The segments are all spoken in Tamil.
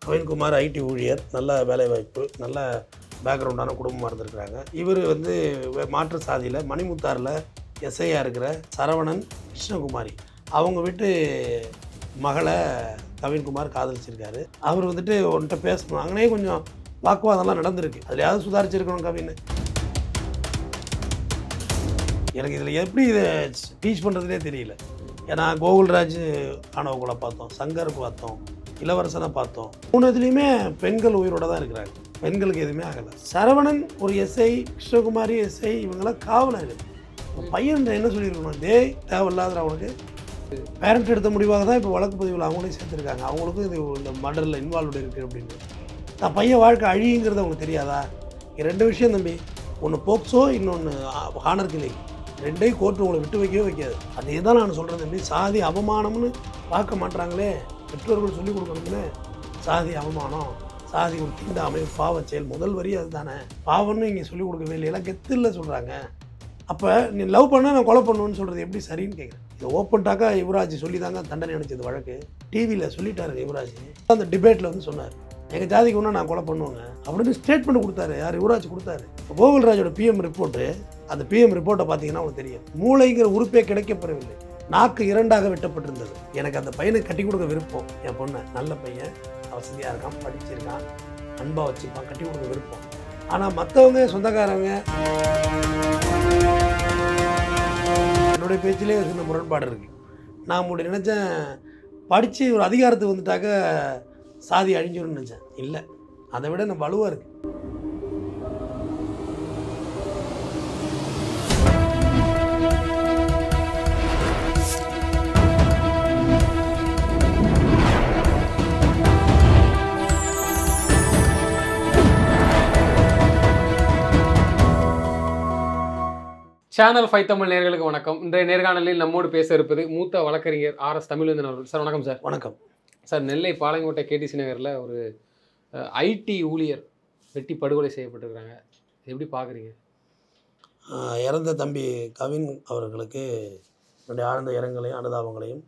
கவின்குமார் ஐடி ஊழியர், நல்ல வேலைவாய்ப்பு, நல்ல பேக்ரவுண்டான குடும்பமாக இருந்திருக்கிறாங்க. இவர் வந்து மாற்று சாதியில் மணிமுத்தாரில் எஸ்ஐயாக இருக்கிற சரவணன் கிருஷ்ணகுமாரி அவங்க வீட்டு மகளை கவின்குமார் காதலிச்சிருக்காரு. அவர் வந்துட்டு ஒன்ட்ட பேசணும், அங்கனே கொஞ்சம் வாக்குவாதம்லாம் நடந்திருக்கு. அதுலையாவது சுதாரிச்சிருக்கணும் கவின். எனக்கு இதில் எப்படி இதை டீச் பண்ணுறதுனே தெரியல. ஏன்னா கோகுல்ராஜ் ஆணவ கொலை பார்த்தோம், சங்கர் பார்த்தோம், இளவரசனை பார்த்தோம். 3 இதுலேயுமே பெண்கள் உயிரோடு தான் இருக்கிறாங்க. பெண்களுக்கு எதுவுமே ஆகலை. சரவணன் ஒரு எஸ்ஐ, கிருஷ்ணகுமாரி எஸ்ஐ, இவங்கெல்லாம் காவலர். பையன் என்ன சொல்லியிருக்கணும், தேவையில்லாத அவனுக்கு பேரண்ட் எடுத்த முடிவாக தான் இப்போ வழக்கு பதிவில் அவங்களையும் சேர்த்துருக்காங்க. அவங்களுக்கும் இது இந்த மர்டரில் இன்வால்வ்டு இருக்குது அப்படின்னு. தான் பையன் வாழ்க்கை அழியுங்கிறது அவங்களுக்கு தெரியாதா? 2 விஷயம் தம்பி, ஒன்று போக்சோ, இன்னொன்று ஹானர் கில்லிங். 2ஐயும் கோர்ட்டு உங்களை விட்டு வைக்கவே வைக்காது. அதே தான் நான் சொல்கிறது தம்பி. சாதி அவமானம்னு பார்க்க மாட்டாங்களே, பெற்றோர்கள் சொல்லிக் கொடுக்கணும்னு. சாதி அவமானம், சாதி ஒரு தீண்டாமை, பாவ செயல், முதல் வரி அதுதானே. பாவம்னு இங்கே சொல்லிக் கொடுக்கவே இல்லை, எல்லாம் கெத்து இல்லை சொல்கிறாங்க. அப்போ நீ லவ் பண்ண நான் கொலை பண்ணுவேன்னு சொல்கிறது எப்படி சரின்னு கேட்குறேன். இதை ஓப்பன் டாக்கா யுவராஜ் சொல்லி தாங்க தண்டனை அனுப்பிச்சது வழக்கு. டிவியில் சொல்லிட்டாருங்க யுவராஜ். அந்த டிபேட்டில் வந்து சொன்னார், எங்கள் ஜாதிக்கு ஒன்றா நான் கொலை பண்ணுவேங்க அப்படின்னு ஸ்டேட்மெண்ட் கொடுத்தாரு. யார்? யுவராஜ் கொடுத்தாரு. கோகுல்ராஜோட பிஎம் ரிப்போர்ட்டு, அந்த பிஎம் ரிப்போர்ட்டை பார்த்தீங்கன்னா உங்களுக்கு தெரியும். மூளைங்கிற உறுப்பே கிடைக்கப்பெறவில்லை, நாக்கு 2ஆக வெட்டப்பட்டிருந்தது. எனக்கு அந்த பையனுக்கு கட்டி கொடுக்க விருப்பம். என் பொண்ணை, நல்ல பையன், வசதியாக இருக்கான், படிச்சிருக்கான், அன்பாக வச்சுப்பான், கட்டி கொடுக்க விருப்பம். ஆனால் மற்றவங்க சொந்தக்காரங்க என்னுடைய பேச்சிலே சின்ன முரண்பாடு இருக்குது. நான் முன்னாடி நினச்சேன் படித்து ஒரு அதிகாரத்துக்கு வந்துட்டாக்க சாதி அழிஞ்சிடும்னு நினச்சேன். இல்லை, அதை விட நம்ம வலுவாக இருக்குது. சேனல் 5 தமிழ் நேயர்களுக்கு வணக்கம். இன்றைய நேர்காணலில் நம்மோடு பேச இருப்பது மூத்த வழக்கறிஞர் RS தமிழ்வேந்தன் அவர்கள். சார் வணக்கம். சார் வணக்கம் சார். நெல்லை பாளையங்கோட்டை KTC நகரில் ஒரு ஐடி ஊழியர் வெட்டி படுகொலை செய்யப்பட்டிருக்கிறாங்க. எப்படி பார்க்குறீங்க? இறந்த தம்பி கவின் அவர்களுக்கு என்னுடைய ஆழ்ந்த இரங்கலையும் அனுதாபங்களையும்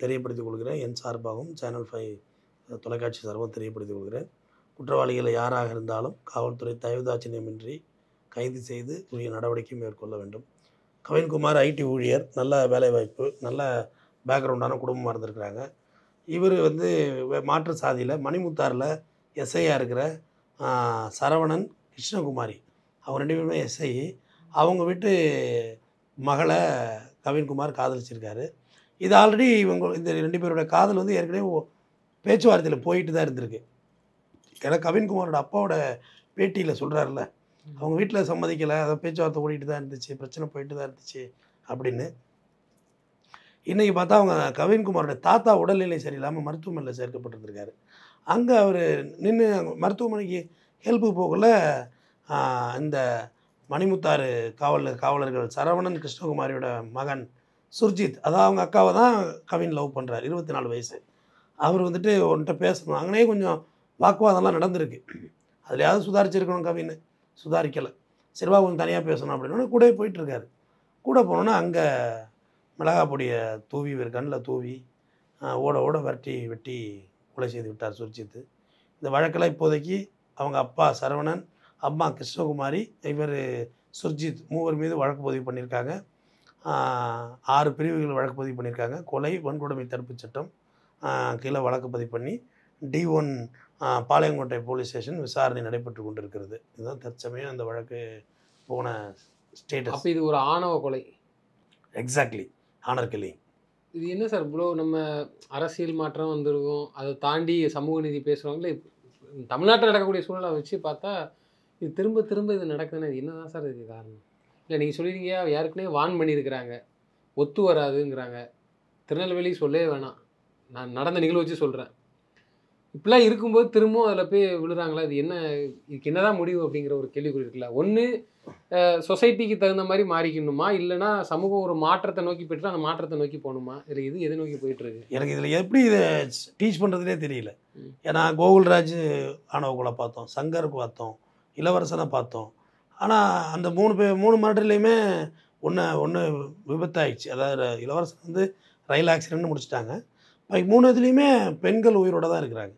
தெரியப்படுத்திக் கொள்கிறேன். என் சார்பாகவும் சேனல் 5 தொலைக்காட்சி சார்பாகவும் தெரியப்படுத்திக் கொள்கிறேன். குற்றவாளிகள் யாராக இருந்தாலும் காவல்துறை தயவுதாட்சியமின்றி கைது செய்து உரிய நடவடிக்கை மேற்கொள்ள வேண்டும். கவின்குமார் ஐடி ஊழியர், நல்ல வேலைவாய்ப்பு, நல்ல பேக்ரவுண்டான குடும்பமாக இருந்திருக்கிறாங்க. இவர் வந்து மாற்று சாதியில் மணிமுத்தாரில் எஸ்ஐயாக இருக்கிற சரவணன் கிருஷ்ணகுமாரி அவங்க 2 பேருமே எஸ்ஐ. அவங்க வீட்டு மகளை கவின்குமார் காதலிச்சிருக்காரு. இது ஆல்ரெடி இந்த 2 பேரோட காதல் வந்து ஏற்கனவே பேச்சுவார்த்தையில் போயிட்டு தான் இருந்திருக்கு. ஏன்னா கவின்குமாரோட அப்பாவோட பேட்டியில் சொல்கிறாருல்ல, அவங்க வீட்டில் சம்மதிக்கலை, அதை பேச்சுவார்த்தை ஓடிட்டு தான் இருந்துச்சு, பிரச்சனை போயிட்டு தான் இருந்துச்சு அப்படின்னு. இன்றைக்கி பார்த்தா அவங்க கவின்குமாரோட தாத்தா உடல்நிலை சரியில்லாமல் மருத்துவமனையில் சேர்க்கப்பட்டிருந்திருக்காரு. அங்கே அவர் நின்று மருத்துவமனைக்கு ஹெல்ப்பு போகல. இந்த மணிமுத்தாறு காவலர்கள் சரவணன் கிருஷ்ணகுமாரியோட மகன் சுர்ஜித், அதான் அவங்க அக்காவை தான் கவின் லவ் பண்ணுறார், 24 வயசு. அவர் வந்துட்டு ஒன்ட்ட பேசணும், அங்கனே கொஞ்சம் வாக்குவாதம்லாம் நடந்திருக்கு. அதுலையாவது சுதாரிச்சிருக்கணும் கவின், சுதாரிக்கலை. சரிவா கொஞ்சம் தனியாக பேசணும் அப்படின்னா கூட போயிட்டுருக்காரு. கூட போனோன்னா அங்கே மிளகா பொடியை தூவி ஒரு கண்ணில் தூவி ஓட வெட்டி கொலை செய்து விட்டார் சுர்ஜித். இந்த வழக்கில் இப்போதைக்கு அவங்க அப்பா சரவணன், அம்மா கிருஷ்ணகுமாரி, இவர் சுர்ஜித், 3 மீது வழக்கு பதிவு பண்ணியிருக்காங்க. 6 பிரிவுகள் வழக்கு பதிவு பண்ணியிருக்காங்க. கொலை, வன்கொடுமை தடுப்புச் சட்டம் கீழே வழக்கு பதிவு பண்ணி D1 பாளையங்கோட்டை போலீஸ் ஸ்டேஷன் விசாரணை நடைபெற்று கொண்டிருக்கிறது. இதுதான் தற்சமயம் அந்த வழக்கு போன ஸ்டேட்டஸ். அப்போ இது ஒரு ஆணவ கொலை. Exactly, honour killing. இது என்ன சார் இவ்வளோ நம்ம அரசியல் மாற்றம் வந்திருக்கும், அதை தாண்டி சமூக நீதி பேசுகிறவங்களே தமிழ்நாட்டில் நடக்கக்கூடிய சூழ்நிலை வச்சு பார்த்தா இது திரும்ப இது நடக்குதுன்னு இது என்ன தான் சார் இதுக்கு காரணம்? இல்லை நீங்கள் சொல்லிடுங்க, யாருக்குனே வார்ன் பண்ணியிருக்கிறாங்க, ஒத்து வராதுங்கிறாங்க. திருநெல்வேலி சொல்லவே வேணாம், நான் நடந்த நிகழ்வு வச்சு சொல்கிறேன். இப்படிலாம் இருக்கும்போது திரும்பவும் அதில் போய் விழுறாங்களா? இது என்ன, இதுக்கு என்னதான் முடிவு அப்படிங்கிற ஒரு கேள்விக்குறி இருக்குல்ல. ஒன்று சொசைட்டிக்கு தகுந்த மாதிரி மாறிக்கணுமா, இல்லைனா சமூகம் ஒரு மாற்றத்தை நோக்கி போய்ட்டு அந்த மாற்றத்தை நோக்கி போகணுமா? இல்லை இது எதை நோக்கி போயிட்டுருக்கு? எனக்கு இதில் எப்படி இதை டீச் பண்ணுறதுனே தெரியல. ஏன்னா கோகுல்ராஜ் ஆணவ கொலை பார்த்தோம், சங்கர் பார்த்தோம், இளவரசனை பார்த்தோம். ஆனால் அந்த 3 மர்டர்லேயுமே ஒன்று விபத்தாயிடுச்சு. அதாவது இளவரசன் வந்து ரயில் ஆக்சிடென்ட்னு முடிச்சிட்டாங்க. 3 இதுலேயுமே பெண்கள் உயிரோடு தான் இருக்கிறாங்க.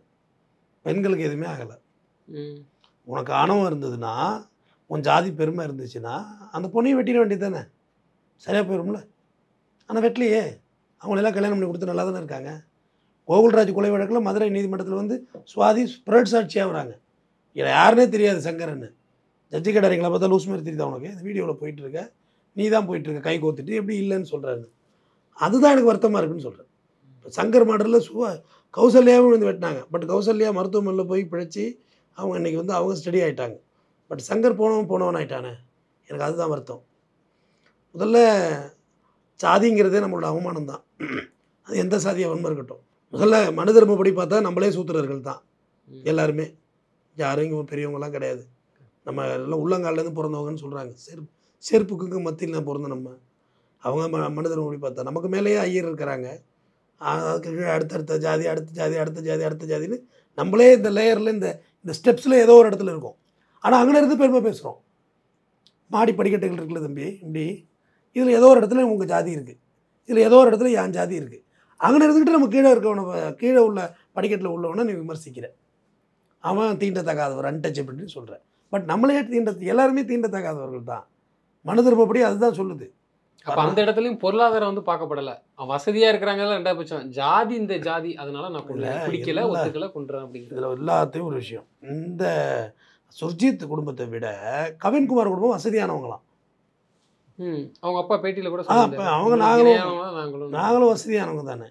பெண்களுக்கு எதுவுமே ஆகலை. ம். உனக்கு ஆணவம் இருந்ததுன்னா, உன் ஜாதி பெருமை இருந்துச்சுன்னா, அந்த பொண்ணையும் வெட்டிட வேண்டியது தானே, சரியாக போயிடும்ல. ஆனால் வெட்டலையே, அவங்களெல்லாம் கல்யாணம் பண்ணி கொடுத்து நல்லா தானே இருக்காங்க. கோகுல்ராஜ் கொலை வழக்கில் மதுரை நீதிமன்றத்தில் வந்து சுவாதி பிறட் சாட்சியாக வராங்க. இதில் யாருன்னே தெரியாது சங்கரன்னு. ஜட்ஜி கடாரிங்களை பார்த்தா லூஸ் மாதிரி தெரியுதா உனக்கு, இந்த வீடியோவில் போயிட்டுருக்க, நீ தான் போயிட்டுருக்க கை கோத்துட்டு எப்படி இல்லைன்னு சொல்கிறாரு. அதுதான் எனக்கு வருத்தமாக இருக்குன்னு சொல்கிறேன். இப்போ சங்கர் மாடலில் கௌசல்யாவும் வந்து வெட்டினாங்க. பட் கௌசல்யா மருத்துவமனையில் போய் பிழைச்சி அவங்க இன்றைக்கி வந்து அவங்க ஸ்டடி ஆகிட்டாங்க. பட் சங்கர் போனவன் ஆகிட்டானே, எனக்கு அதுதான் வருத்தம். முதல்ல சாதிங்கிறதே நம்மளோட அவமானம் தான். அது எந்த சாதியாக வன்மை இருக்கட்டும். முதல்ல மனு தர்மப்படி பார்த்தா நம்மளே சூத்திரர்கள் தான் எல்லாருமே. யாரும் இங்கே பெரியவங்களாம் கிடையாது. நம்ம எல்லாம் உள்ளங்கால்லேருந்து பிறந்தவங்கன்னு சொல்கிறாங்க. செருப்புக்கு மத்தியில் பிறந்த நம்ம. அவங்க மனு தர்மப்படி பார்த்தா நமக்கு மேலேயே ஐயர் இருக்கிறாங்க. அதுக்கு கீழே அடுத்தடுத்த ஜாதி, அடுத்த ஜாதி, அடுத்த ஜாதி, அடுத்த ஜாதின்னு நம்மளே இந்த லேயரில் இந்த ஸ்டெப்ஸில் ஏதோ ஒரு இடத்துல இருக்கும். ஆனால் அங்கே இருந்து பெருமை பேசுகிறோம். மாடி படிக்கட்டுகள் இருக்குல்ல தம்பி, இப்படி இதில் ஏதோ ஒரு இடத்துல உங்கள் ஜாதி இருக்குது, இதில் ஏதோ ஒரு இடத்துல என் ஜாதி இருக்குது. அங்கே இருந்துக்கிட்டு நம்ம கீழே இருக்கவனை, கீழே உள்ள படிக்கட்டில் உள்ளவனை நீ விமர்சிக்கிற. அவன் தீண்டத்தகாதவர், அன்டச்சபிள்னு சொல்கிறேன். பட் நம்மளே எல்லாருமே தீண்டத்தகாதவர்கள் தான். மனு தர்மப்படி அதுதான் சொல்லுது. அப்போ அந்த இடத்துலையும் பொருளாதாரம் வந்து பார்க்கப்படலை. வசதியாக இருக்கிறாங்க ரெண்டாவது பட்சம், ஜாதி இந்த ஜாதி, அதனால நான் பிடிக்கல ஒத்துக்கல கொண்டுறேன் அப்படிங்கிறது. இதில் எல்லாத்தையும் ஒரு விஷயம், இந்த சுர்ஜித் குடும்பத்தை விட கவின்குமார் குடும்பம் வசதியானவங்களாம். அவங்க அப்பா பேட்டியில் கூட அவங்க நாங்களும் வசதியானவங்க தானே.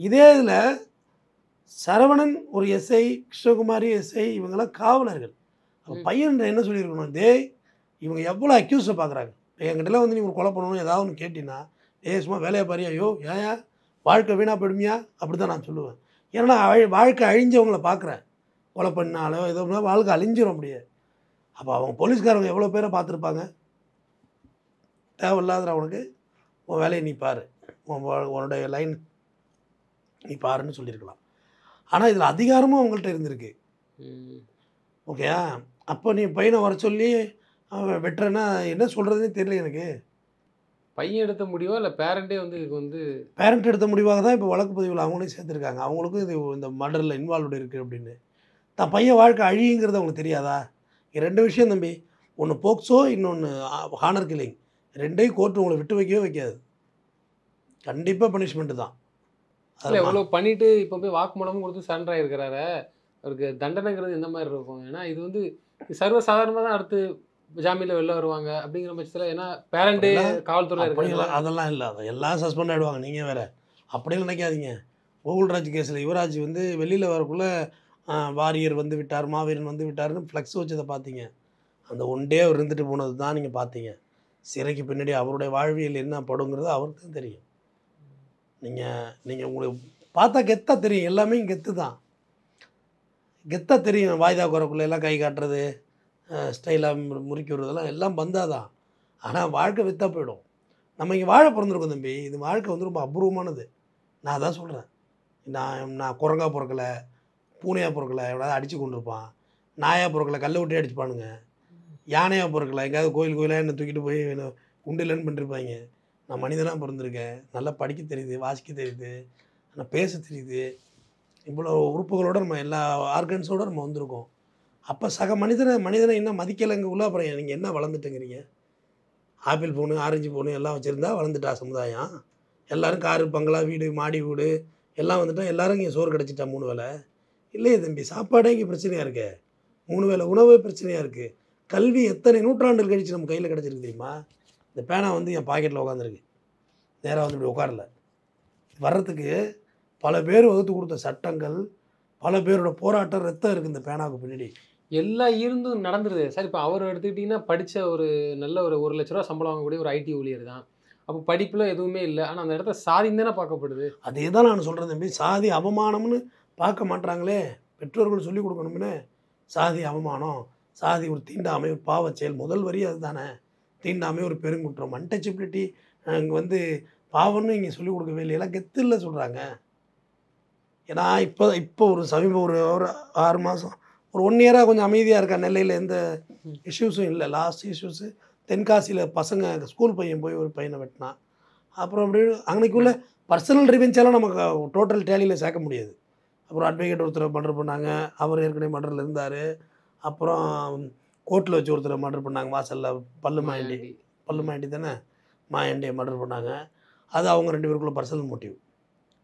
இதே இதில் சரவணன் ஒரு எஸ்ஐ, கிருஷ்ணகுமாரி எஸ்ஐ, இவங்கெல்லாம் காவலர்கள். பையன் என்ன சொல்லியிருக்கணும், இவங்க எவ்வளோ அக்யூஸை பார்க்குறாங்க. என்கிட்டலாம் வந்து நீ ஒரு கொலை பண்ணணும் ஏதாவது ஒன்று கேட்டினா, சும்மா வேலையை பாரியா, ஐயோ ஏன் வாழ்க்கை வீணாக போயிடுமியா, அப்படி தான் நான் சொல்லுவேன். ஏன்னா வாழ்க்கை அழிஞ்சவங்கள பார்க்குறேன். கொலை பண்ணாலோ ஏதோ வாழ்க்கை அழிஞ்சிடும் அப்படியே. அப்போ அவங்க போலீஸ்காரங்க எவ்வளோ பேரை பார்த்துருப்பாங்க. தேவையில்லாத அவனுக்கு உன் வேலையை நீ பாரு, உன்னுடைய லைன் நீ பாருன்னு சொல்லியிருக்கலாம். ஆனால் இதில் அதிகாரமும் அவங்கள்ட்ட இருந்திருக்கு. ஓகேயா, அப்போ நீ பையனை வர சொல்லி அவன் வெட்டுறேன்னா என்ன சொல்கிறதுனே தெரியல எனக்கு. பையன் எடுத்த முடிவா இல்லை பேரண்ட்டே வந்து இதுக்கு வந்து பேரண்ட் எடுத்த முடிவாக தான் இப்போ வழக்கு பதிவில் அவங்களையும் சேர்த்துருக்காங்க. அவங்களுக்கும் இது இந்த மர்டரில் இன்வால்வ்டு இருக்குது அப்படின்னு. தான் பையன் வாழ்க்கை அழியுங்கிறது அவங்களுக்கு தெரியாதா? ரெண்டு விஷயம் தம்பி, ஒன்று போக்சோ, இன்னொன்று ஹானர் கில்லிங். ரெண்டையும் கோர்ட்டு உங்களை விட்டு வைக்கவே வைக்காது. கண்டிப்பாக பனிஷ்மெண்ட்டு தான். அதில் எவ்வளோ பண்ணிவிட்டு இப்போ போய் வாக்குமூலமும் கொடுத்து சரண்டர் ஆகிருக்கிறாரு. அவருக்கு தண்டனைங்கிறது எந்த மாதிரி இருக்கும்? ஏன்னா இது வந்து சர்வசாதாரணமாக தான் அடுத்து ஜாமீனில் வெளில வருவாங்க அப்படிங்கிற பட்சத்தில். ஏன்னா பேரண்ட்டு காவல்துறை இருக்காங்க, அதெல்லாம் இல்லை, அதை எல்லாம் சஸ்பெண்ட் ஆகிடுவாங்க. நீங்கள் வேறு அப்படியும் நினைக்காதீங்க. கோகுல்ராஜ் கேஸில் யுவராஜ் வந்து வெளியில் வரக்குள்ளே வாரியர் வந்து விட்டார், மாவீரன் வந்து விட்டார்னு ஃப்ளெக்ஸ் வச்சதை பார்த்தீங்க. அந்த ஒன் டே அவர் இருந்துட்டு போனது தான் நீங்கள் பார்த்தீங்க. சிறைக்கு பின்னாடி அவருடைய வாழ்வியல் என்ன படுங்கிறது அவருக்கும் தெரியும். நீங்கள் உங்களுக்கு பார்த்தா கெத்தாக தெரியும், எல்லாமே கெத்து தான், கெத்தாக தெரியும். வாய்தா குறைக்குள்ள எல்லாம் கை காட்டுறது, ஸ்டைலாக முறுக்கி விடுறதெல்லாம் எல்லாம் பந்தாதான். ஆனால் வாழ்க்கை விற்றா போயிடும். நம்ம இங்கே வாழ பிறந்திருக்கோம் தம்பி. இது வாழ்க்கை வந்து ரொம்ப அபூர்வமானது. நான் அதான் சொல்கிறேன். நான் குரங்கா பிறக்கலை, பூனையாக பிறக்கலை, எவ்வளோ அடித்து கொண்டு இருப்பான். நாயாக பிறக்கலை, கல்லை விட்டே அடிச்சுப்பானுங்க. யானையாக பிறக்கலை, எங்கேயாவது கோயிலாக என்னை தூக்கிட்டு போய் குண்டிலன்னு பண்ணிருப்பாங்க. நான் மனிதனாக பிறந்திருக்கேன், நல்லா படிக்க தெரியுது, வாசிக்க தெரியுது, ஆனால் பேச தெரியுது. இவ்வளோ உறுப்புகளோடு நம்ம எல்லா ஆர்கன்ஸோடு நம்ம வந்திருக்கோம். அப்போ சக மனிதனை என்ன மதிக்கலைங்க உள்ள. அப்புறம் நீங்கள் என்ன வளர்ந்துட்டுங்கிறீங்க? ஆப்பிள் ஃபோனு, ஆரஞ்சு ஃபோனு எல்லாம் வச்சுருந்தா வளர்ந்துட்டா சமுதாயம்? எல்லோரும் காரு, பங்களா, வீடு, மாடி வீடு எல்லாம் வந்துட்டால் எல்லோரும் இங்கே சோறு கிடச்சிட்டா 3 வேளை? இல்லையே தம்பி, சாப்பாடே இங்கே பிரச்சனையாக இருக்கு. 3 வேளை உணவே பிரச்சனையாக இருக்குது. கல்வி எத்தனை நூற்றாண்டுகள் கழிச்சு நம்ம கையில் கிடச்சிருக்கு தெரியுமா? இந்த பேனா வந்து என் பாக்கெட்டில் உட்காந்துருக்கு, நேராக வந்து இப்படி உட்காரல. வர்றதுக்கு பல பேர் வகுத்து கொடுத்த சட்டங்கள், பல பேரோட போராட்டம், ரத்தம் இருக்குது இந்த பேனாவுக்கு பின்னாடி. எல்லாம் இருந்தும் நடந்துருது சார். இப்போ அவர் எடுத்துக்கிட்டிங்கன்னா படித்த ஒரு நல்ல ஒரு 1 லட்ச ரூபா சம்பளம் வாங்கக்கூடிய ஒரு ஐடி ஊழியர் தான். அப்போ படிப்பில் எதுவுமே இல்லை, ஆனால் அந்த இடத்த சாதின்னு தானே பார்க்கப்படுது. அதே தான் நான் சொல்கிறேன் தம்பி. சாதி அவமானம்னு பார்க்க மாட்டாங்களே, பெற்றோர்கள் சொல்லிக் கொடுக்கணும்னு. சாதி அவமானம், சாதி ஒரு தீண்டாமை, ஒரு பாவச் செயல். முதல் வரி அது தானே. தீண்டாமை ஒரு பெருங்குற்றம், அன்டச்சபிலிட்டி இங்கே வந்து பாவம்னு இங்கே சொல்லிக் கொடுக்கவே இல்லை. எல்லாம் கெத்து இல்லை சொல்கிறாங்க. ஏன்னா இப்போ ஒரு ஒரு 6 மாதம், ஒரு 1 இயராக கொஞ்சம் அமைதியாக இருக்கா நெல்லையில். எந்த இஷ்யூஸும் இல்லை. லாஸ்ட் இஷ்யூஸு தென்காசியில் பசங்க ஸ்கூல் பையன் போய் ஒரு பையனை வெட்டினான். அப்புறம் அப்படி அன்றைக்குள்ள பர்சனல் ரிவெஞ்செல்லாம் நமக்கு டோட்டல் டேலியில் சேர்க்க முடியாது. அப்புறம் அட்வொகேட் ஒருத்தரை மர்டர் பண்ணாங்க, அவர் ஏற்கனவே மர்டரில் இருந்தார். அப்புறம் கோர்ட்டில் வச்சு ஒருத்தரை மர்டர் பண்ணாங்க வாசலில், மாயாண்டி மாயாண்டி. தானே, மாயாண்டியை மர்டர் பண்ணாங்க. அது அவங்க 2 பேருக்குள்ள பர்சனல் மோட்டிவ்.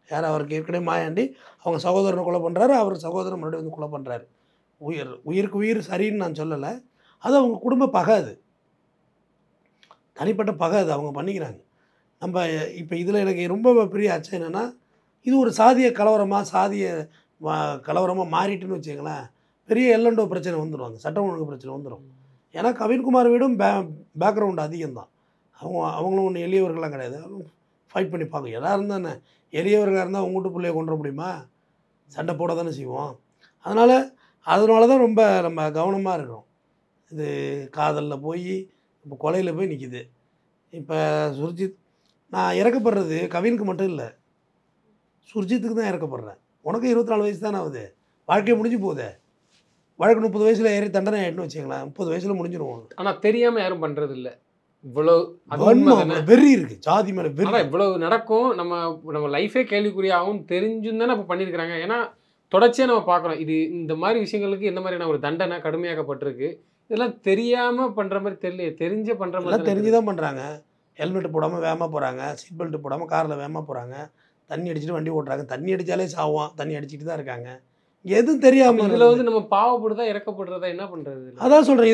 யார், அவருக்கு ஏற்கனவே மாயாண்டி அவங்க சகோதரனை கொலை பண்ணுறாரு, அவர் சகோதரன் மறுபடியும் வந்து கொலை பண்ணுறாரு. உயிருக்கு உயிர் சரின்னு நான் சொல்லலை, அது அவங்க குடும்ப பகை, அது தனிப்பட்ட பகை, அது அவங்க பண்ணிக்கிறாங்க. நம்ம இப்போ இதில் எனக்கு ரொம்ப பெரிய அச்சம் என்னென்னா, இது ஒரு சாதிய கலவரமாக கலவரமாக மாறிட்டுன்னு வச்சுங்களேன், பெரிய எல்லண்டோ பிரச்சனை வந்துடும், சட்டம் ஒழுங்கு பிரச்சனை வந்துடும். ஏன்னா கவின்குமார் வீடும் பேக்ரவுண்டு அதிகம்தான். அவங்களும் ஒன்றும் எளியவர்களாம் கிடையாது, ஃபைட் பண்ணி பார்க்கும். எதாக இருந்தால் என்ன, எளியவர்களாக இருந்தால் உங்கள் வீட்டு பிள்ளைய கொண்டுற முடியுமா? சண்டை போட தானே செய்வோம். அதனால தான் ரொம்ப நம்ம கவனமாக இருக்கிறோம். இது காதலில் போய் இப்போ கொலையில் போய் நிற்கிது. இப்போ சுர்ஜித், நான் இறக்கப்படுறது கவினுக்கு மட்டும் இல்லை, சுர்ஜித்துக்கு தான் இறக்கப்படுறேன். உனக்கு 24 வயசு தானே ஆகுது, வாழ்க்கையை முடிஞ்சு போகுது. வழக்கு 30 வயசில் ஏறி தண்டனை ஆகிட்டுன்னு வச்சுங்களேன், 30 வயசில் முடிஞ்சிடும். ஆனால் தெரியாமல் யாரும் பண்ணுறது இல்லை. இவ்வளோ வெறி இருக்குது, ஜாதி மேலே வெறி. இவ்வளவு நடக்கும், நம்ம லைஃபே கேள்விக்குறியாகவும் தெரிஞ்சும் தானே இப்போ பண்ணியிருக்கிறாங்க. ஏன்னா தொடர்ச்சியாக நம்ம பார்க்குறோம், இது இந்த மாதிரி விஷயங்களுக்கு எந்த மாதிரியான ஒரு தண்டனை கடுமையாக்கப்பட்டிருக்கு. இதெல்லாம் தெரியாமல் பண்ணுற மாதிரி தெரியல, தெரிஞ்சே பண்ணுற மாதிரி. தெரிஞ்சு தான் பண்ணுறாங்க. ஹெல்மெட் போடாமல் வேகமாக போகிறாங்க, சீட் பெல்ட் போடாமல் காரில் வேகமாக போகிறாங்க, தண்ணி அடிச்சுட்டு வண்டி ஓட்டுறாங்க. தண்ணி அடித்தாலே சாவான், தண்ணி அடிச்சுட்டு தான் இருக்காங்க. எதுவும் தெரியாமல் இதில் வந்து நம்ம பாவப்படுதா இறக்கப்படுறதா என்ன பண்ணுறது? அதான் சொல்கிறேன்,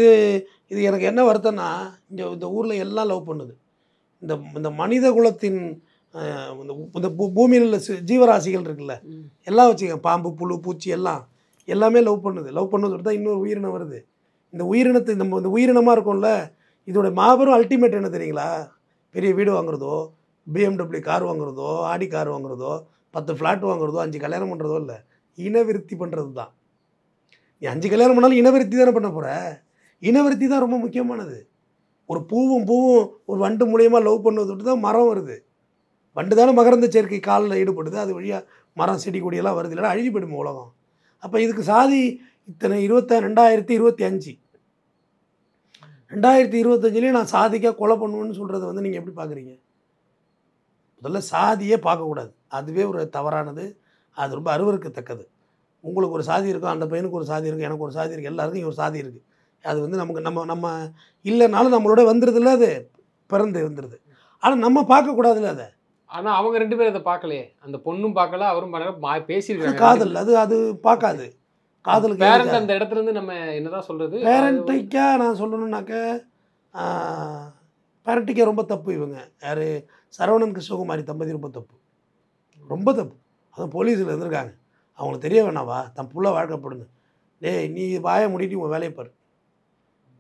இது எனக்கு என்ன வருத்தம்னா, இந்த ஊரில் எல்லாம் லவ் பண்ணுது. இந்த மனித குலத்தின் இந்த பூமியில் உள்ள ஜீவராசிகள் இருக்குல்ல, எல்லாம் வச்சுக்க, பாம்பு புழு பூச்சி எல்லாமே லவ் பண்ணுது தான் இன்னொரு உயிரினம் வருது. இந்த உயிரினத்தை நம்ம இந்த உயிரினமாக இருக்கோம்ல, இதோட மாபெரும் அல்டிமேட் என்ன தெரியுங்களா? பெரிய வீடு வாங்குறதோ, BMW car வாங்குறதோ, Audi car வாங்குறதோ, 10 flat வாங்குறதோ, 5 கல்யாணம் பண்ணுறதோ இல்லை, இனவிருத்தி பண்ணுறது தான். நீ 5 கல்யாணம் பண்ணாலும் இனவிருத்தி தானே பண்ண போகிற. இனவிருத்தி தான் ரொம்ப முக்கியமானது. ஒரு பூவும் ஒரு வண்டு மூலியமாக லவ் பண்ணது விட்டு தான் மரம் வருது. வண்டு தானே மகரந்த சேர்க்கை காலில் ஈடுபடுது, அது வழியாக மரம் செடி கொடியெல்லாம் வருது, இல்லைன்னா அழிஞ்சு போயிடுமா உலகம். அப்போ இதுக்கு சாதி இத்தனை 2025 2025 நான் சாதிக்காக கொலை பண்ணுவேன்னு சொல்கிறத வந்து நீங்கள் எப்படி பார்க்குறீங்க? முதல்ல சாதியே பார்க்கக்கூடாது, அதுவே ஒரு தவறானது, அது ரொம்ப அருவருக்கத்தக்கது. உங்களுக்கு ஒரு சாதி இருக்கும், அந்த பையனுக்கு ஒரு சாதி இருக்குது, எனக்கு ஒரு சாதி இருக்குது, எல்லாருக்கும் ஒரு சாதி இருக்குது. அது வந்து நமக்கு நம்ம இல்லைனாலும் நம்மளோட வந்துடுதுல்ல, அது பிறந்து வந்துடுது. ஆனால் நம்ம பார்க்கக்கூடாதுல்ல அதை. ஆனால் அவங்க 2 பேரும் அதை பார்க்கலையே, அந்த பொண்ணும் பார்க்கல, அவரும் பார்க்கல, பேசியிருக்காங்க. காதல் அது பார்க்காது. காதலுக்கு பேரண்ட் அந்த இடத்துல இருந்து நம்ம என்னதான் சொல்கிறது, பேரண்டைக்கா நான் சொல்லணுன்னாக்க பேரண்டைக்கா ரொம்ப தப்பு. இவங்க யார், சரவணன் கிருஷ்ணகுமாரி தம்பதி ரொம்ப தப்பு, ரொம்ப தப்பு. அதுவும் போலீஸில் இருந்திருக்காங்க, அவங்களுக்கு தெரிய வேணாவா தன் புள்ள வாழ்க்கைப்படுன்னு. டேய் நீ வாயை மூடிட்டு உங்கள் வேலையை பாரு,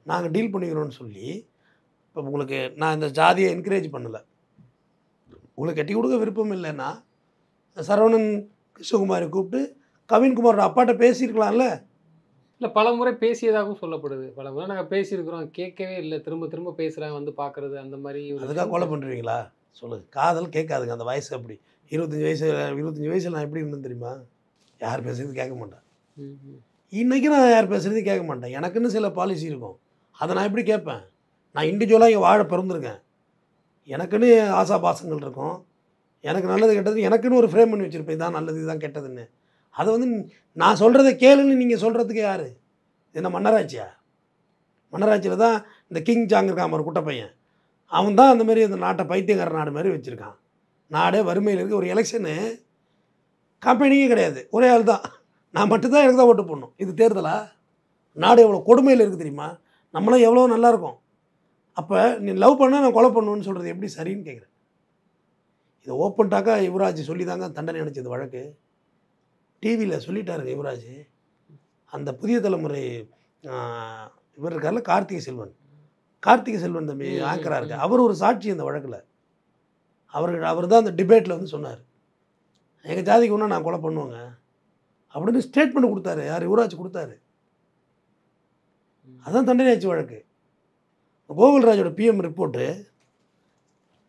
நாங்கள் டீல் பண்ணிக்கிறோன்னு சொல்லி. இப்போ உங்களுக்கு நான் இந்த ஜாதியை என்கரேஜ் பண்ணலை, உங்களுக்கு கட்டி கொடுக்க விருப்பம் இல்லைன்னா சரவணன் கிருஷ்ணகுமாரி கூப்பிட்டு கவின்குமாரோட அப்பாட்ட பேசியிருக்கலாம்ல. இல்லை பல முறை பேசியதாகவும் சொல்லப்படுது, பல முறை நாங்கள் பேசியிருக்கிறோம், கேட்கவே இல்லை, திரும்ப பேசுகிறாங்க, வந்து பார்க்குறது, அந்த மாதிரி. அதுக்காக கொலை பண்ணுறீங்களா சொல்லுங்கள்? காதல் கேட்காதுங்க, அந்த வயசு அப்படி. 25 வயசில் நான் எப்படி இருந்தேன் தெரியுமா? யார் பேசுறது கேட்க மாட்டேன். இன்றைக்கி நான் யார் பேசுகிறது கேட்க மாட்டேன். எனக்குன்னு சில பாலிசி இருக்கும், அதை நான் எப்படி கேட்பேன்? நான் இண்டிவிஜுவலாக இங்கே வாழ பிறந்திருக்கேன், எனக்குன்னு ஆசாபாசங்கள் இருக்கும், எனக்கு நல்லது கெட்டது எனக்குன்னு ஒரு ஃப்ரேம் பண்ணி வச்சுருப்பேன், இதான் நல்லது இதுதான் கெட்டதுன்னு. அதை வந்து நான் சொல்கிறத கேளுன்னு நீங்கள் சொல்கிறதுக்கு யார்? என்ன மன்னராட்சியா? மன்னராட்சியில் தான் இந்த கிங் ஜாங் இருக்கான் ஒரு குட்டை பையன், அவன் தான் அந்த மாதிரி அந்த நாட்டை பைத்தியக்கார நாடு மாதிரி வச்சுருக்கான். நாடே வறுமையில் இருக்குது, ஒரு எலெக்ஷனு கம்பெனியே கிடையாது, ஒரே ஆள் தான், நான் மட்டும்தான் எனக்கு தான் ஓட்டு போடணும். இது தேர்தலா? நாடு எவ்வளோ கொடுமையில் இருக்குது தெரியுமா? நம்மளாம் எவ்வளோ நல்லாயிருக்கும். அப்போ நீ லவ் பண்ணால் நான் கொலை பண்ணுவேன்னு சொல்கிறது எப்படி சரின்னு கேட்குறேன். இதை ஓப்பன் டாக்காக யுவராஜ் சொல்லி தாங்க தண்டனை அனுப்பிச்சது வழக்கு. டிவியில் சொல்லிட்டாருங்க யுவராஜ். அந்த புதிய தலைமுறை இவர் இருக்கார்ல, கார்த்திகை செல்வன் தம்பி ஆங்கராக இருக்கு, அவர் ஒரு சாட்சி இந்த வழக்கில். அவர் தான் அந்த டிபேட்டில் வந்து சொன்னார், எங்கள் ஜாதிக்கு ஒன்றா நான் கொலை பண்ணுவேங்க அப்படின்னு ஸ்டேட்மெண்ட் கொடுத்தாரு. யார்? யுவராஜ் கொடுத்தாரு. அதுதான் தண்டனை ஆச்சு வழக்கு. கோகுல்ராஜோட பிஎம் ரிப்போர்ட்டு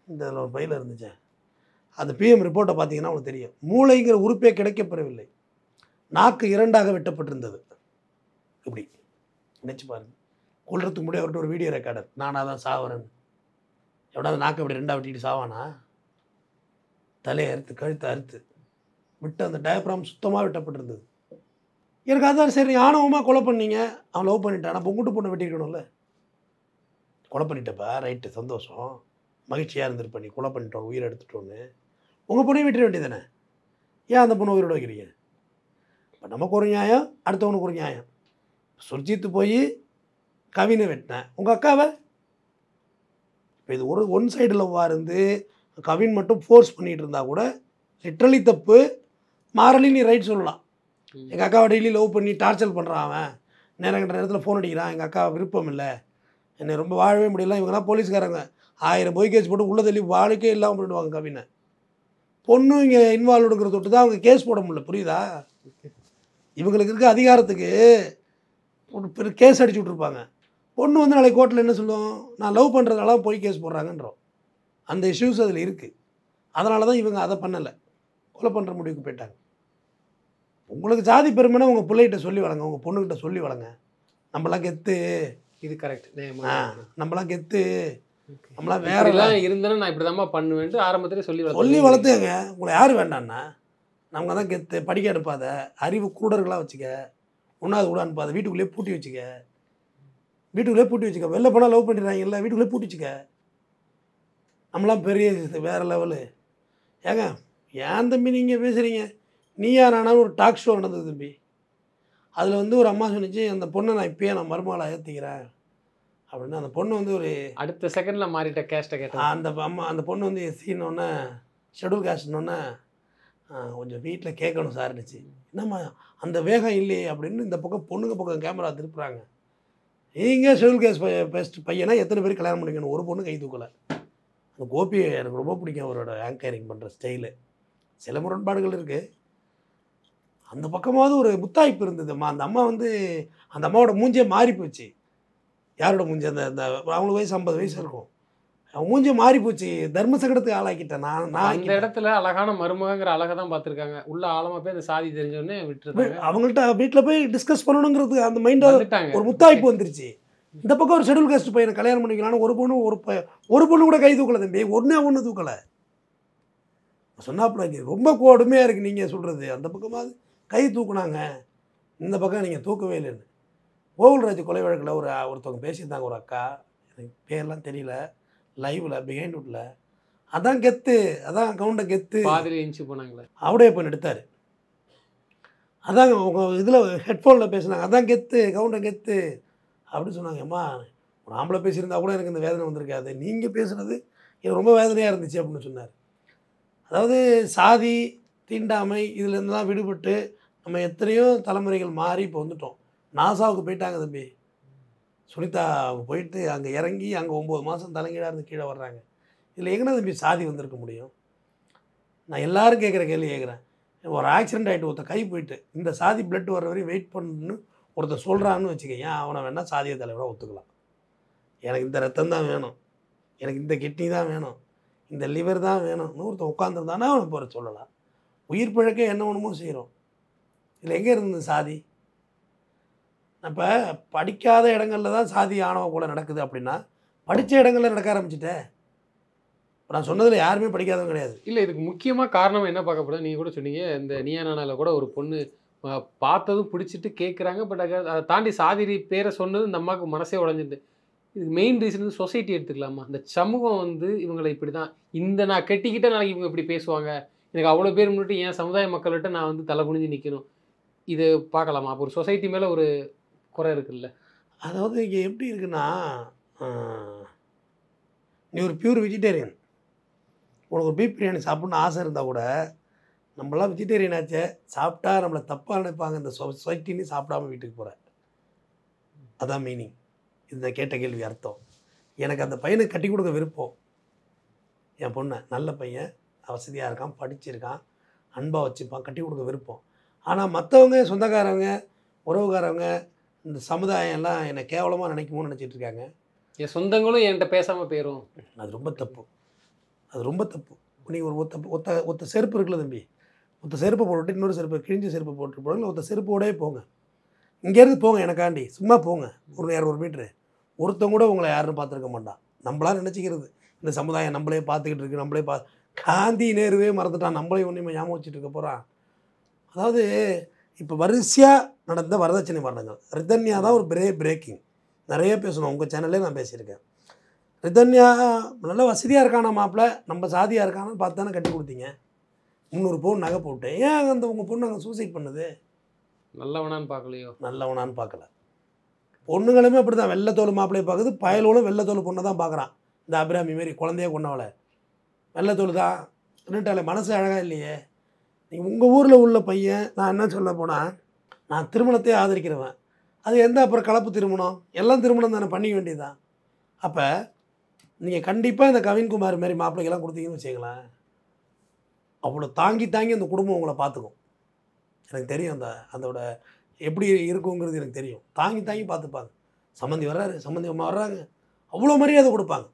இந்த ஒரு பையில் இருந்துச்சு, அந்த பிஎம் ரிப்போர்ட்டை பார்த்தீங்கன்னா உங்களுக்கு தெரியும், மூளைங்கிற உறுப்பே கிடைக்கப்பெறவில்லை, நாக்கு 2ஆக வெட்டப்பட்டிருந்தது. இப்படி நினச்சி பாருங்க. கொள்றதுக்கு முன்னாடி அவர்கிட்ட ஒரு வீடியோ ரெக்கார்டர், நானாக தான் சாவரேன்னு. எவ்வளோ நாக்கு அப்படி 2ஆக வெட்டிட்டு சாவானா? தலையை அறுத்து கழுத்தை அறுத்து விட்டு அந்த டயப்ராம் சுத்தமாக வெட்டப்பட்டிருந்தது. எனக்கு அதான் சரி, ஆணவமாக கொலை பண்ணீங்க, அவன் லவ் பண்ணிட்டான், அப்போ உங்கள்கிட்ட பொண்ணை வெட்டியிருக்கணும்ல. கொலை பண்ணிட்டப்பா ரைட்டு, சந்தோஷம், மகிழ்ச்சியாக இருந்திருப்ப, நீ கொலை பண்ணிட்டோம், உயிரை எடுத்துட்டோன்னு உங்கள் பொண்ணையும் வெட்டிட வேண்டியதானே, ஏன் அந்த பொண்ணை உயிரோட வைக்கிறீங்க? இப்போ நமக்கு ஒரு நியாயம், அடுத்தவனுக்கு ஒரு நியாயம். சுர்ஜித்து போய் கவினை வெட்டினேன், உங்கள் அக்காவை. இப்போ இது ஒரு ஒன் சைடு லவ்வாக இருந்து கவின் மட்டும் ஃபோர்ஸ் பண்ணிகிட்டு இருந்தா கூட லிட்ரலி தப்பு, மாரலி நீ ரைட் சொல்லலாம். எங்கள் அக்காவை டெய்லி லவ் பண்ணி டார்ச்சர் பண்ணுறான், அவன் நேரம் கட்ட நேரத்தில் ஃபோன் அடிக்கிறான், எங்கள் அக்கா விருப்பம் இல்லை, என்னை ரொம்ப வாழவே முடியல, இவங்கெல்லாம் போலீஸ்காரங்க 1000 பொய் கேஸ் போட்டு உள்ள தள்ளி வாழ்க்கே இல்லாமல் பண்ணிடுவாங்க கவினை. பொண்ணு இங்கே இன்வால்வ்டுங்கிற தொட்டு தான் அவங்க கேஸ் போட முடியல, புரியுதா? இவங்களுக்கு இருக்க அதிகாரத்துக்கு ஒரு பெரிய கேஸ் அடிச்சு விட்ருப்பாங்க. பொண்ணு வந்து நாளைக்கு கோர்ட்டில் என்ன சொல்லுவோம், நான் லவ் பண்ணுறதுனால போய் கேஸ் போடுறாங்கன்றோம். அந்த இஷ்யூஸ் அதில் இருக்குது. அதனால தான் இவங்க அதை பண்ணலை, கொலை பண்ணுற முடிவுக்கு போயிட்டாங்க. உங்களுக்கு ஜாதி பெருமைனா உங்கள் பிள்ளைகிட்ட சொல்லி வளங்க, உங்கள் பொண்ணுக்கிட்ட சொல்லி வளங்க. நம்மளாம் கெத்து, இது கரெக்ட். நம்மளாம் கெத்து, நம்மளாம் வேறெல்லாம் இருந்தேன்னா நான் இப்படி தான் பண்ணுவேன்ட்டு ஆரம்பத்திலே சொல்லி வளர்த்துங்க. உங்களை யார் வேண்டான்னா, நம்ம தான் கெத்து, படிக்க அனுப்பாத, அறிவு கூடர்களாக வச்சுக்க, ஒன்றாவது கூட அனுப்பாத, வீட்டுக்குள்ளேயே பூட்டி வச்சுக்க, வீட்டுக்குள்ளேயே பூட்டி வச்சுக்க, வெளில போனால் லவ் பண்ணிடுறாங்கல்ல, வீட்டுக்குள்ளேயே பூட்டி வச்சுக்க. நம்மளாம் பெரிய வேறு லெவலு. ஏங்க ஏன் தம்பி நீங்கள் பேசுகிறீங்க? நீயா நானாலும் ஒரு டாக் ஷோ நடந்தது தம்பி. அதில் வந்து ஒரு அம்மா சொன்னிச்சு, அந்த பொண்ணை நான் இப்போயே நான் மருமகளை ஏற்றிக்கிறேன் அப்படின்னு. அந்த பொண்ணு வந்து ஒரு அடுத்த செகண்டில் மாறிட்ட கேஸ்ட்டை கேட்டேன். அந்த பொண்ணு வந்து எஸ்சின்னொன்னே, ஷெட்யூல் காஸ்ட்னோடனே கொஞ்சம் வீட்டில் கேட்கணும் சார்னுச்சு. என்னம்மா அந்த வேகம் இல்லையே அப்படின்னு இந்த பக்கம் பொண்ணுங்க பக்கம் கேமரா திருப்புறாங்க. நீங்கள் ஷெட்யூல் கேஸ் பெஸ்ட் பையனா எத்தனை பேர் கல்யாணம் பண்ணிக்கணும்? ஒரு பொண்ணு கை தூக்கலை. அந்த கோபி எனக்கு ரொம்ப பிடிக்கும், அவரோட ஆங்கரிங் பண்ணுற ஸ்டைலு. சில முரண்பாடுகள் இருக்குது. அந்த பக்கமாவது ஒரு முத்தாய்ப்பு இருந்ததும்மா. அந்த அம்மா வந்து அந்த அம்மாவோட மூஞ்சே மாறி போச்சு. யாரோட மூஞ்சி? அந்த அவங்களுக்கு வயசு 50 வயசு இருக்கும். அவன் மூஞ்சி மாறி போச்சு. தர்ம சங்கடத்துக்கு ஆளாக்கிட்டேன் நான். அந்த இடத்துல அழகான மருமகங்கிற அழகை தான் பார்த்துருக்காங்க. உள்ள ஆழமாக போய் அந்த சாதி தெரிஞ்சோடனே விட்டுருக்காங்க. அவங்கள்ட்ட வீட்டில் போய் டிஸ்கஸ் பண்ணணுங்கிறது அந்த மைண்டாக ஒரு முத்தாய்ப்பு வந்துருச்சு. இந்த பக்கம் ஒரு ஷெட்யூல் காஸ்ட் பையனை கல்யாணம் பண்ணிக்கலான்னு ஒரு பொண்ணு கூட கை தூக்கலை தம்பி. ஒன்று தூக்கலை. சொன்னாப்புல ரொம்ப கொடுமையாக இருக்குது நீங்கள் சொல்கிறது. அந்த பக்கமாக கை தூக்குனாங்க, இந்த பக்கம் நீங்கள் தூக்கவே இல்லைன்னு. கோகுல்ராஜ் கொலை வழக்கில் ஒருத்தவங்க பேசியிருந்தாங்க, ஒரு அக்கா, எனக்கு பேர்லாம் தெரியல, லைவில் பிஹைண்ட்வுட்டில். அதான் கெத்து, அதான் கவுண்டை கெத்து. பாதியில் எஞ்சி போனாங்களே, அவடே பொண்ணு எடுத்தார். அதாங்க உங்கள் இதில் ஹெட்ஃபோனில் பேசுனாங்க, அதான் கெத்து, கவுண்டை கெத்து அப்படின்னு சொன்னாங்க. அம்மா ஒரு ஆம்பளை பேசியிருந்தா கூட எனக்கு இந்த வேதனை வந்திருக்காது, நீங்கள் பேசுனது எனக்கு ரொம்ப வேதனையாக இருந்துச்சு அப்படின்னு சொன்னார். அதாவது சாதி தீண்டாமை இதுலேருந்துலாம் விடுபட்டு நம்ம எத்தனையோ தலைமுறைகள் மாறி இப்போ வந்துட்டோம். நாசாவுக்கு போயிட்டாங்க தம்பி. சுனிதா போயிட்டு அங்கே இறங்கி அங்கே 9 மாதம் தலைங்கீழாக இருந்து கீழே வர்றாங்க. இதில் எங்கன்னா தம்பி சாதி வந்திருக்க முடியும்? நான் எல்லோரும் கேட்குற கேள்வி கேட்குறேன். ஒரு ஆக்சிடென்ட் ஆகிட்டு ஒருத்தர் கை போயிட்டு இந்த சாதி பிளட் வர வரையும் வெயிட் பண்ணணுன்னு ஒருத்தர் சொல்கிறான்னு வச்சுக்கேன், அவனை வேணால் சாதிய தலைவராக ஒத்துக்கலாம். எனக்கு இந்த ரத்தம் தான் வேணும், எனக்கு இந்த கிட்னி தான் வேணும், இந்த லிவர் தான் வேணும்னு ஒருத்தன் உட்காந்துருந்தானா அவனை போகிற சொல்லலாம். உயிர் பிழக்க என்ன ஒன்றுமோ செய்கிறோம். இதில் எங்கே இருந்தது சாதி? இப்போ படிக்காத இடங்களில் தான் சாதி ஆணவ கூட நடக்குது அப்படின்னா, படித்த இடங்களில் நடக்க ஆரம்பிச்சிட்டேன். இப்போ நான் சொன்னதில் யாருமே படிக்காதவங்க கிடையாது. இல்லை, இதுக்கு முக்கியமாக காரணம் என்ன பார்க்கப்படுது? நீங்கள் கூட சொன்னீங்க, இந்த நீயா நானாவில் கூட ஒரு பொண்ணு பார்த்ததும் பிடிச்சிட்டு கேட்குறாங்க. பட் அதை தாண்டி சாதி பேரை சொன்னது இந்த அம்மாவுக்கு மனசே உடஞ்சிட்டு. இதுக்கு மெயின் ரீசன் வந்து சொசைட்டி எடுத்துக்கலாமா? இந்த சமூகம் வந்து இவங்களை இப்படி தான், இந்த நான் கெட்டிக்கிட்ட நாளைக்கு இவங்க இப்படி பேசுவாங்க, எனக்கு அவ்வளோ பேர் முன்னிட்டு என் சமுதாய மக்கள்கிட்ட நான் வந்து தலை குனிஞ்சு நிற்கணும், இது பார்க்கலாமா? அப்போ ஒரு சொசைட்டி மேலே ஒரு குறை இருக்குல்ல. அதாவது இங்கே எப்படி இருக்குன்னா, நீ ஒரு பியூர் வெஜிடேரியன், உனக்கு ஒரு பீஃப் பிரியாணி சாப்பிட்ணுன்னு ஆசை இருந்தால் கூட, நம்மளாம் வெஜிடேரியன் ஆச்சே, சாப்பிட்டா நம்மளை தப்பாக நினைப்பாங்க இந்த சொசைட்டின்னு சாப்பிடாம வீட்டுக்கு போகிற. அதான் மீனிங். இது நான் கேட்ட கேள்வி அர்த்தம். எனக்கு அந்த பையனுக்கு கட்டி கொடுக்க விருப்பம். என் பொண்ணை நல்ல பையன், வசதியாக இருக்கான், படிச்சிருக்கான், அன்பாக வச்சுப்பான், கட்டி கொடுக்க விருப்பம். ஆனால் மற்றவங்க, சொந்தக்காரவங்க, உறவுக்காரவங்க, இந்த சமுதாயம் எல்லாம் என்னை கேவலமாக நினைக்குமோன்னு நினச்சிட்டு இருக்காங்க. என் சொந்தங்களும் என்கிட்ட பேசாமல் போயிடும். அது ரொம்ப தப்பு, அது ரொம்ப தப்பு. நீங்கள் ஒரு ஒத்த செருப்பு இருக்குல்ல தம்பி, ஒத்த செருப்பை போட்டுவிட்டு இன்னொரு செருப்பை கிழிஞ்ச செருப்பை போட்டு போடுங்க, ஒத்த செருப்போடே போங்க, இங்கேருந்து போங்க, எனக்காண்டி சும்மா போங்க, ஒரு 200 மீட்ரு. ஒருத்தவங்க கூட உங்களை யாருன்னு பார்த்துருக்க மாட்டான். நம்மளாம் நினச்சிக்கிறது இந்த சமுதாயம் நம்மளே பார்த்துக்கிட்டு இருக்கு, நம்மளே காந்தி நேருவே மறந்துட்டான், நம்மளே ஒன்றுமே ஞாபகம் வச்சுட்டு இருக்க போகிறான். அதாவது இப்போ வரிசையாக நடந்த வரதட்சணை மரணங்கள். ரிதன்யா தான் ஒரு பிரேக்கிங். நிறைய பேசணும், உங்கள் சேனல்லே நான் பேசியிருக்கேன். ரிதன்யா நல்ல வசதியாக இருக்கானா மாப்பிள்ளை, நம்ம சாதியாக இருக்கானு பார்த்து தானே கட்டி கொடுத்தீங்க. 300 பவுன் நகை போட்டு. ஏன் அந்த உங்கள் பொண்ணு அங்கே சூசைட் பண்ணுது? நல்லவனான்னு பார்க்கலையோ? நல்லவனான்னு பார்க்கல. பொண்ணுங்களுமே அப்படி தான் வெள்ளத்தோல் மாப்பிள்ளையை பார்க்குது. பயலோளும் வெள்ளத்தோல் பொண்ணை தான் பார்க்குறான். இந்த அபிராமி மாரி குழந்தைய கொண்டவளை வெள்ளத்தோல் தான் நின்றுட்டாலே. மனசு அழகாக இல்லையே. நீங்கள் உங்கள் ஊரில் உள்ள பையன், நான் என்ன சொல்ல போனால், நான் திருமணத்தையே ஆதரிக்கிறவன். அது எந்த அப்புறம் கலப்பு திருமணம், எல்லாம் திருமணம் தானே, பண்ணிக்க வேண்டியதுதான். அப்போ நீங்கள் கண்டிப்பாக இந்த கவின்குமார் மாரி மாப்பிள்ளைக்கெல்லாம் கொடுத்தீங்கன்னு வச்சுங்களேன், அவ்வளோ தாங்கி தாங்கி அந்த குடும்பம் உங்களை பார்த்துக்கும். எனக்கு தெரியும் அதோட எப்படி இருக்குங்கிறது எனக்கு தெரியும். தாங்கி தாங்கி பார்த்துப்பாங்க. சம்மந்தி வர்றாரு, சம்மந்தி அம்மா வர்றாங்க, அவ்வளோ மரியாதை கொடுப்பாங்க.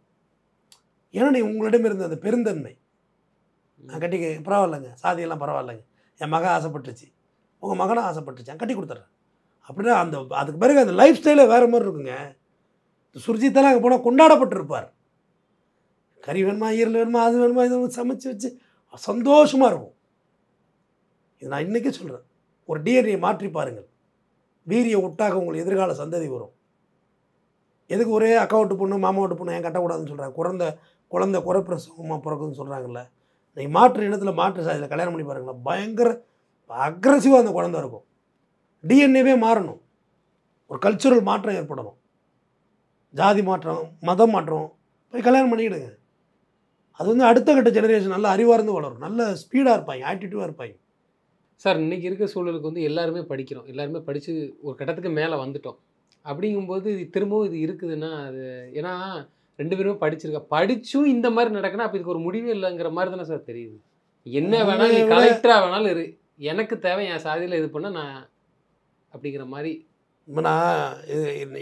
ஏன்னா நீ உங்களிடம் இருந்த அந்த பெருந்தன்மை. நான் கட்டிக்க பரவாயில்லைங்க, சாதியெல்லாம் பரவாயில்லைங்க, என் மகன் ஆசைப்பட்டுச்சு, உங்கள் மகனும் ஆசைப்பட்டுச்சான், கட்டி கொடுத்துட்றேன் அப்படின்னா அதுக்கு பிறகு அந்த லைஃப் ஸ்டைலே வேறு மாதிரி இருக்குங்க. சுர்ஜித்தெல்லாம் அங்கே போனால் கொண்டாடப்பட்டிருப்பார். கறி வேணுமா, ஈரல் வேணுமா, அது வேணுமா, இது சமைச்சு வச்சு சந்தோஷமாக இருக்கும். இது நான் இன்றைக்கே சொல்கிறேன். ஒரு டிஎன்ஏ மாற்றி பாருங்கள், வீரிய ஒட்டாக உங்களுக்கு எதிர்கால சந்ததி வரும். எதுக்கு ஒரே அக்கா விட்டு பொண்ணு மாமா விட்டு பொண்ணு ஏன் கட்டக்கூடாதுன்னு சொல்கிறாங்க? குழந்தை குறைப்பிரசவமாக பிறக்குதுன்னு சொல்கிறாங்கல்ல. நீங்கள் மாற்று இனத்தில் மாற்று சாதியில் கல்யாணம் பண்ணி பாருங்களேன், பயங்கர அக்ரஸிவாக அந்த குழந்தை இருக்கும். டிஎன்ஏவே மாறணும், ஒரு கல்ச்சுரல் மாற்றம் ஏற்படணும், ஜாதி மாற்றம், மதம் மாற்றம், போய் கல்யாணம் பண்ணிக்கிடுங்க. அது அடுத்த கட்ட ஜெனரேஷன் நல்ல அறிவார்ந்து வளரும், நல்ல ஸ்பீடாக இருப்பாங்க, ஆட்டிடியூடாக இருப்பாங்க. சார் இன்றைக்கி இருக்க சூழலுக்கு எல்லாருமே படிக்கிறோம், எல்லாருமே படித்து ஒரு கட்டத்துக்கு மேலே வந்துட்டோம். அப்படிங்கும்போது இது திரும்பவும் இது இருக்குதுன்னா அது ஏன்னா 2 பேருமே படித்தும் இந்த மாதிரி நடக்குன்னா அப்போ இதுக்கு ஒரு முடிவே இல்லைங்கிற மாதிரி தானே சார் தெரியுது. என்ன வேணாலும் நீ கலெக்டராக வேணாலும் இரு, எனக்கு தேவை என் சாதியில் இது பண்ண நான் அப்படிங்கிற மாதிரி. இப்போ நான்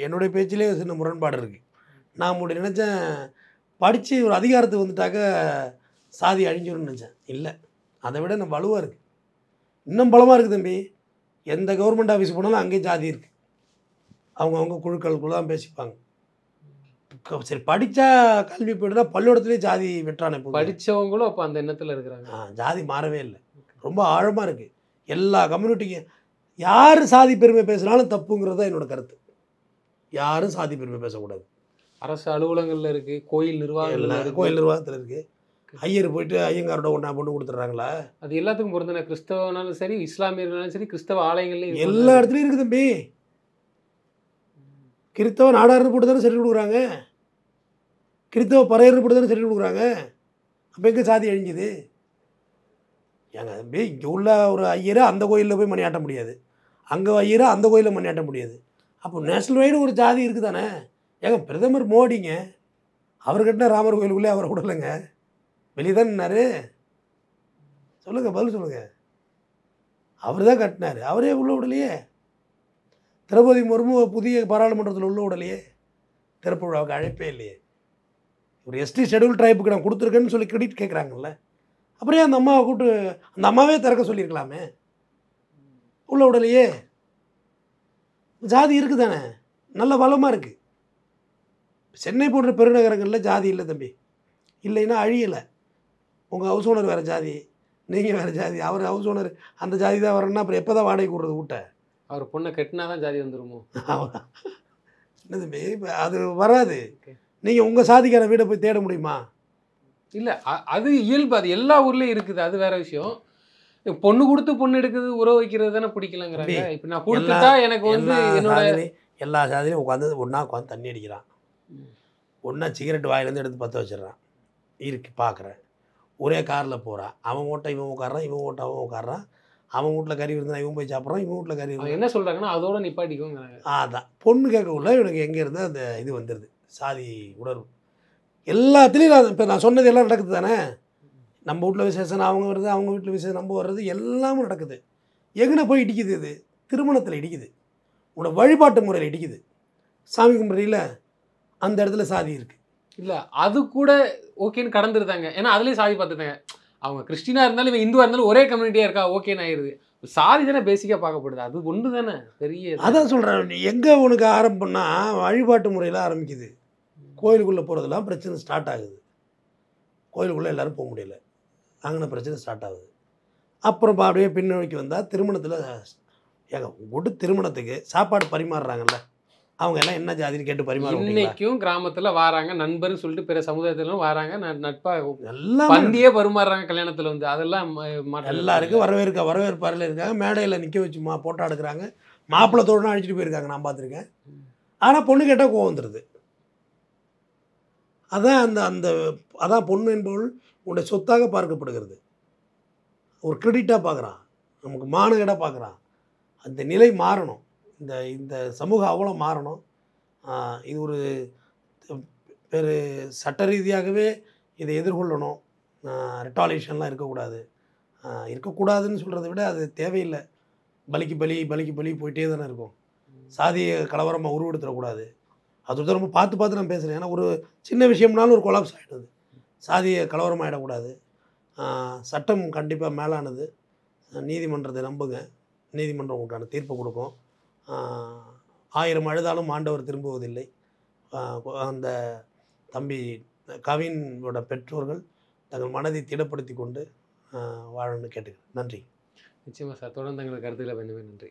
என்னுடைய பேச்சிலே சின்ன முரண்பாடு இருக்குது. நான் முன்னாடி நினச்சேன் படித்து ஒரு அதிகாரத்துக்கு வந்துட்டாக்க சாதி அழிஞ்சிடும்னு நினச்சேன். இல்லை, அதை விட நான் வலுவாக இருக்குது, இன்னும் பலமாக இருக்குது தம்பி. எந்த கவர்மெண்ட் ஆஃபீஸ் போனாலும் அங்கேயும் ஜாதி இருக்குது. அவங்கவுங்க குழுக்களுக்குள்ள தான் பேசிப்பாங்க. சரி, படித்தா கல்வி போய்ட்டுனா பள்ளிக்கூடத்துலேயே ஜாதி வெற்றானே போகுது. படித்தவங்களும் அப்போ அந்த எண்ணத்தில் இருக்கிறாங்க. ஜாதி மாறவே இல்லை, ரொம்ப ஆழமாக இருக்குது. எல்லா கம்யூனிட்டிக்கும் யார் சாதி பெருமை பேசுனாலும் தப்புங்கிறது தான் என்னோட கருத்து. யாரும் சாதி பெருமை பேசக்கூடாது. அரசு அலுவலகங்களில் இருக்குது, கோயில் நிர்வாகத்தில் இருக்குது. ஐயர் போயிட்டு ஐயங்காரோட ஒன்றா பொண்ணு கொடுத்துட்றாங்களா? அது எல்லாத்துக்கும் பொறுத்தன, கிறிஸ்தவனாலும் சரி, இஸ்லாமியர்களாலும் சரி, கிறிஸ்தவ ஆலயங்கள்லையும் எல்லா இடத்துலையும் இருக்குது தம்பி. கிறிஸ்தவ நாடார்னு போட்டு தானே சரி கொடுக்குறாங்க, கிறிஸ்தவ பறையர்னு போட்டு தானே சரி கொடுக்குறாங்க. அப்போ எங்கே சாதி அழிஞ்சுது? ஏங்க தம்பி, இங்கே உள்ள ஒரு ஐயரை அந்த கோயிலில் போய் மணியாட்ட முடியாது, அங்கே ஐயரை அந்த கோயிலில் மணியாட்ட முடியாது. அப்போ நேஷனல் வைடு ஒரு ஜாதி இருக்குது தானே. ஏங்க பிரதமர் மோடிங்க, அவர் கட்டின ராமர் கோயிலுக்குள்ளே அவரை விடலைங்க, வெளியே தான் நின்னாரு. சொல்லுங்கள், பதில் சொல்லுங்கள். அவர் தான் கட்டினார், அவரே உள்ள விடலையே. திரௌபதி முர்மு புதிய பாராளுமன்றத்தில் உள்ள விடலையே, திறப்பு விழாவுக்கு அழைப்பே இல்லையே. ஒரு எஸ்டி ஷெடியூல் ட்ரைப்புக்கு நான் கொடுத்துருக்கேன்னு சொல்லி கிரெடிட் கேட்குறாங்கல்ல, அப்புறம் அந்த அம்மாவை கூப்பிட்டு அந்த அம்மாவே திறக்க சொல்லியிருக்கலாமே, உள்ள விடலையே. ஜாதி இருக்குது தானே, நல்ல வளமாக இருக்குது. சென்னை போன்ற பெருநகரங்களில் ஜாதி இல்லை தம்பி, இல்லைன்னா அழியலை. உங்கள் ஹவுஸ் ஓனர் வேறு ஜாதி, நீங்கள் வேறு ஜாதி, அவர் ஹவுஸ் ஓனர் அந்த ஜாதி தான் வரணும்னா அப்புறம் எப்போ தான் வாடகை கூடுறது வீட்டை? அவர் பொண்ணை கட்டினா தான் ஜாதி வந்துடுமோ? என்ன தம்பி, அது வராது. நீங்கள் உங்கள் சாதிக்கான வீடை போய் தேட முடியுமா? இல்லை, அது இயல்பு, அது எல்லா ஊர்லேயும் இருக்குது, அது வேற விஷயம். பொண்ணு கொடுத்து பொண்ணு எடுக்குது, உறவு வைக்கிறது தானே பிடிக்கலங்கிறாங்க. இப்போ நான் கொடுத்துட்டா எனக்கு என்னோட எல்லா சாதிலையும் உட்காந்து ஒன்றா உட்காந்து தண்ணி அடிக்கிறான், ஒன்றா சிகரெட் வாயிலேருந்து எடுத்து பற்ற வச்சிடறான், இருக்கு பார்க்குறேன். ஒரே காரில் போகிறான், அவன் ஓட்ட இவன் உட்காடுறான், இவன் ஓட்ட அவன் உட்காடுறான், அவன் வீட்டில் கறி இருந்தால் இவன் போய் சாப்பிட்றான், இவன் வீட்டில் கறி இருந்தால் என்ன சொல்கிறாங்கன்னா அதோட நிப்பாட்டிக்கோங்கிறாங்க. அதான் பொண்ணு கேட்கக்குள்ள இவனுக்கு எங்கே இருந்தால் அந்த இது வந்துடுது, சாதி உணர்வு. எல்லாத்துலேயும் இப்போ நான் சொன்னது எல்லாம் நடக்குது தானே. நம்ம வீட்டில் விசேஷம் அவங்க வருது, அவங்க வீட்டில் விசேஷம் நம்ம வர்றது, எல்லாமே நடக்குது. எங்கே போய் இடிக்குது? இது திருமணத்தில் இடிக்குது, உன்னோட வழிபாட்டு முறையில் இடிக்குது. சாமி கும்பிட்றீங்கள, அந்த இடத்துல சாதி இருக்குது. இல்லை, அது கூட ஓகேன்னு கடந்துருந்தாங்க. ஏன்னா அதுலேயும் சாதி பார்த்துட்டாங்க. அவங்க கிறிஸ்டினாக இருந்தாலும் இவன் இந்துவாக இருந்தாலும் ஒரே கம்யூனிட்டியாக இருக்கா, ஓகேன்னு ஆயிடுது. சாதி தானே பேசிக்காக பார்க்கப்படுது, அது ஒன்று தானே பெரிய. அதான் சொல்கிறேன், எங்கே உனக்கு ஆரம்பம்னா வழிபாட்டு முறையில் ஆரம்பிக்குது. கோயிலுக்குள்ளே போகிறதுலாம் பிரச்சனை ஸ்டார்ட் ஆகுது. கோயிலுக்குள்ளே எல்லோரும் போக முடியல, அங்கே பிரச்சனை ஸ்டார்ட் ஆகுது. அப்புறம் அப்படியே பின்னோக்கி வந்தால் திருமணத்தில் ஏங்க உங்கள்கிட்ட திருமணத்துக்கு சாப்பாடு பரிமாறுறாங்கல்ல, அவங்க எல்லாம் என்ன ஜாதின்னு கேட்டு பரிமாற மாட்டீங்களா? இன்னைக்கும் கிராமத்துல வாராங்க, நண்பர்னு சொல்லிட்டு பிற சமுதாயத்திலும் வராங்க, நட்பா எல்லாம் பந்தியே பரிமாறுறாங்க கல்யாணத்துல வந்து. அதெல்லாம் மாற்றம் எல்லாருக்கும் வரவேற்பறையில் இருக்காங்க, மேடையில் நிற்க வச்சு ஃபோட்டோ எடுக்கிறாங்க, மாப்பிள்ளை தோழனா அழைச்சிட்டு போயிருக்காங்க, நான் பார்த்துருக்கேன். ஆனால் பொண்ணு கேட்டால் கோவம் வந்துடுது. அதான் அந்த அந்த அதான் பொண்ணு என்பவள் உன்னுடைய சொத்தாக பார்க்கப்படுகிறது. ஒரு கிரெடிட்டாக பார்க்குறான், நமக்கு மானகேடாக பார்க்குறான். அந்த நிலை மாறணும். இந்த இந்த சமூகம் அவ்வளோ மாறணும். இது ஒரு வேறு சட்ட ரீதியாகவே இதை எதிர்கொள்ளணும். ரிட்டாலியேஷன்லாம் இருக்கக்கூடாது. இருக்கக்கூடாதுன்னு சொல்கிறத விட அது தேவையில்லை. பலிக்கு பலி பலிக்கு பலி போயிட்டே தானே இருக்கும். சாதிய கலவரமாக உருவெடுத்துடக்கூடாது. அது ரொம்ப பார்த்து பார்த்து நான் பேசுகிறேன். ஏன்னா ஒரு சின்ன விஷயம்னாலும் ஒரு கொலாப்ஸ் ஆகிடுது. சாதிய கலவரம் ஆகிடக்கூடாது. சட்டம் கண்டிப்பாக மேலானது. நீதிமன்றத்தை நம்புங்க. நீதிமன்றம் உங்களுக்கான தீர்ப்பு கொடுக்கும். 1000 அழுதாலும் ஆண்டவர் திரும்புவதில்லை. அந்த தம்பி கவினோட பெற்றோர்கள் தங்கள் மனதை திடப்படுத்தி கொண்டு வாழணும்னு கேட்டுக்கிறேன். நன்றி. நிச்சயமா சார். தொடர்ந்து எங்களுக்கு கருத்துக்களை வேண்டுமே. நன்றி.